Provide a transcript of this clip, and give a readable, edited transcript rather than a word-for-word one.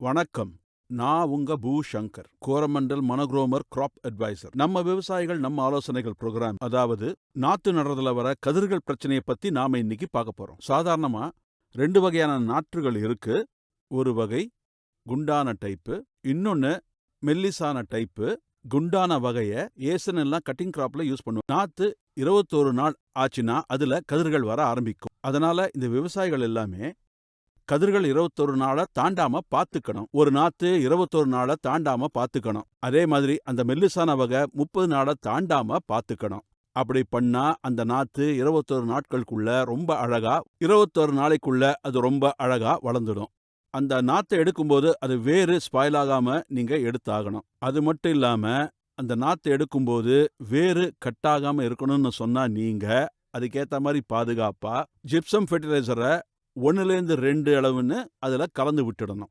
வணக்கம். நான் உங்க பூஷங்கர், கோரமண்டல் மனோக்ரோமர் கிராப் அட்வைசர். நம்ம விவசாயிகள் நம்ம ஆலோசனைகள் ப்ரோக்ராம், அதாவது நாத்து நடுறதுல வர கதிர்கள் பிரச்சனையை பத்தி நாம இன்னைக்கு பார்க்க போறோம். சாதாரணமா 2 வகையான நாற்றுகள் இருக்கு. ஒரு வகை குண்டான டைப்பு, இன்னொன்னு மெல்லிசான டைப்பு. குண்டான வகையை ஏசன் எல்லாம் கட்டிங் கிராப்ல யூஸ் பண்ணுவோம். நாத்து 21 நாள் ஆச்சுன்னா அதுல கதிர்கள் வர ஆரம்பிக்கும். அதனால இந்த விவசாயிகள் எல்லாமே கதிர்கள் 21 நாளை தாண்டாம பாத்துக்கணும். ஒரு நாத்து 21 நாளை தாண்டாம பாத்துக்கணும். அதே மாதிரி அந்த மெல்லிசான வகை 30 நாளை தாண்டாம பாத்துக்கணும். அப்படி பண்ணா அந்த நாத்து 21 நாட்களுக்குள்ள ரொம்ப அழகா, 21 நாளைக்குள்ள அது ரொம்ப அழகா வளர்ந்துடும். அந்த நாத்தை எடுக்கும்போது அது வேறு ஸ்பாயில் ஆகாம நீங்க எடுத்தாகணும். அது மட்டும் இல்லாம அந்த நாத்தை எடுக்கும்போது வேறு கட்டாகாம இருக்கணும்னு சொன்னா நீங்க அதுக்கேற்ற மாதிரி பாதுகாப்பா ஜிப்சம் ஃபெர்டிலைசரை 1லேருந்து 2 அளவுன்னு அதில் கலந்து விட்டுடணும்.